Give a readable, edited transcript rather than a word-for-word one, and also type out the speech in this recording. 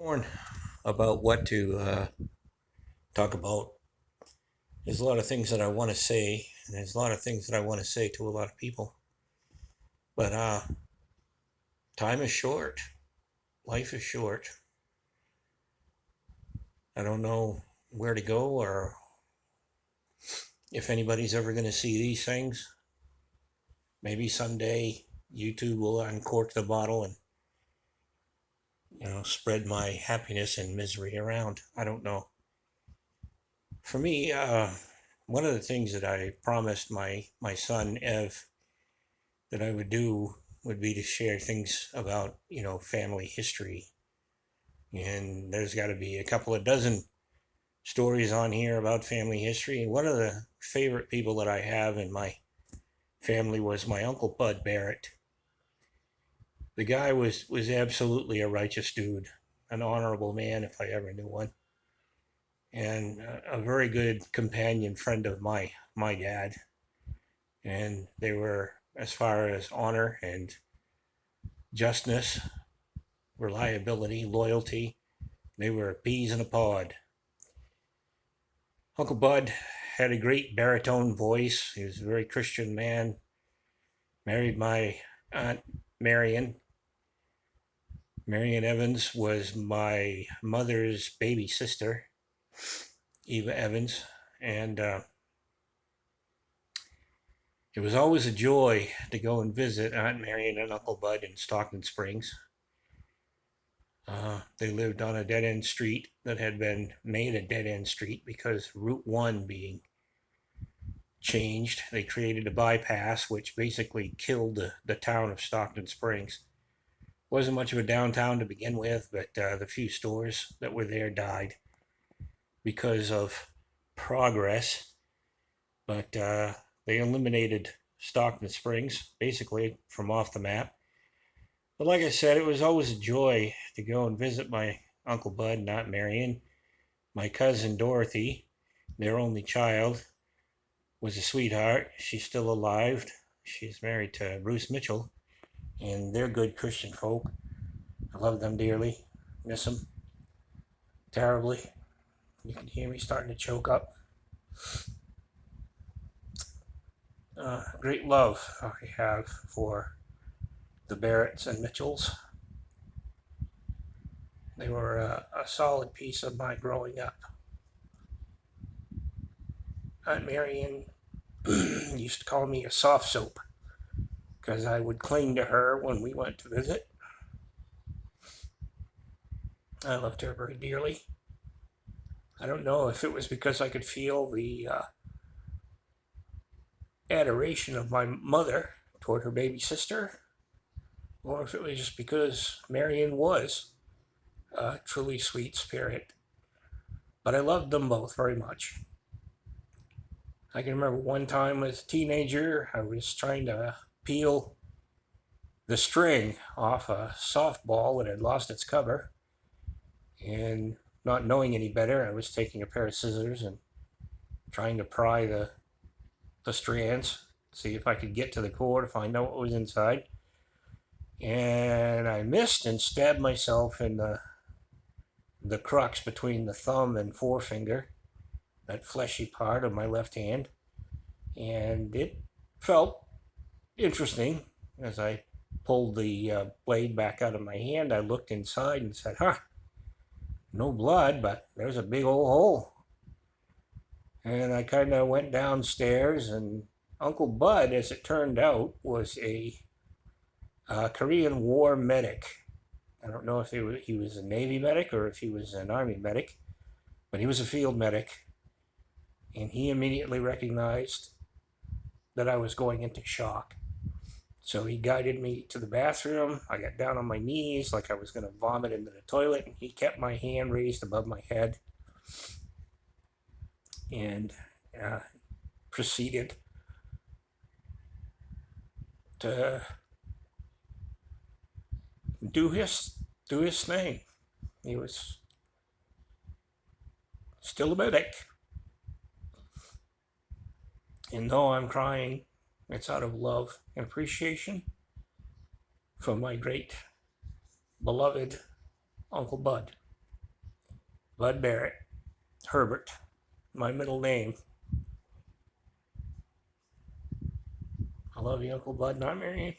Torn about what to talk about. There's a lot of things that I want to say, and there's a lot of things that I want to say to a lot of people. But time is short. Life is short. I don't know where to go or if anybody's ever going to see these things. Maybe someday YouTube will uncork the bottle and spread my happiness and misery around. I don't know. For me, one of the things that I promised my son Ev that I would do would be to share things about family history, and there's got to be a couple of dozen stories on here about family history. And one of the favorite people that I have in my family was my uncle Bud Barrett. The guy was absolutely a righteous dude, an honorable man if I ever knew one, and a very good companion friend of my dad. And they were, as far as honor and justness, reliability, loyalty, they were peas in a pod. Uncle Bud had a great baritone voice. He was a very Christian man. Married my aunt Marion. Marion Evans was my mother's baby sister, Eva Evans. And it was always a joy to go and visit Aunt Marion and Uncle Bud in Stockton Springs. They lived on a dead-end street that had been made a dead-end street because Route 1 being changed. They created a bypass which basically killed the town of Stockton Springs. Wasn't much of a downtown to begin with, but the few stores that were there died because of progress. But they eliminated Stockton Springs basically from off the map. But like I said, it was always a joy to go and visit my Uncle Bud and Aunt Marion. My cousin Dorothy, their only child, was a sweetheart. She's still alive. She's married to Bruce Mitchell, and they're good Christian folk. I love them dearly. Miss them terribly. You can hear me starting to choke up. Great love I have for the Barretts and Mitchells. They were a solid piece of my growing up. Aunt Marion used to call me a soft soap because I would cling to her when we went to visit. I loved her very dearly. I don't know if it was because I could feel the adoration of my mother toward her baby sister, or if it was just because Marion was a truly sweet spirit. But I loved them both very much. I can remember one time as a teenager, I was trying to peel the string off a softball that had lost its cover. And not knowing any better, I was taking a pair of scissors and trying to pry the strands, see if I could get to the core to find out what was inside. And I missed and stabbed myself in the crux between the thumb and forefinger, that fleshy part of my left hand. And it felt interesting. As I pulled the blade back out of my hand, I looked inside and said, no blood, but there's a big old hole. And I kind of went downstairs, and Uncle Bud, as it turned out, was a Korean War medic. I don't know if he was a Navy medic or if he was an Army medic, but he was a field medic. And he immediately recognized that I was going into shock. So he guided me to the bathroom. I got down on my knees like I was going to vomit into the toilet, and he kept my hand raised above my head and proceeded to do his thing. He was still a medic. And though I'm crying, it's out of love and appreciation for my great beloved Uncle Bud. Bud Barrett. Herbert. My middle name. I love you, Uncle Bud, not Marion.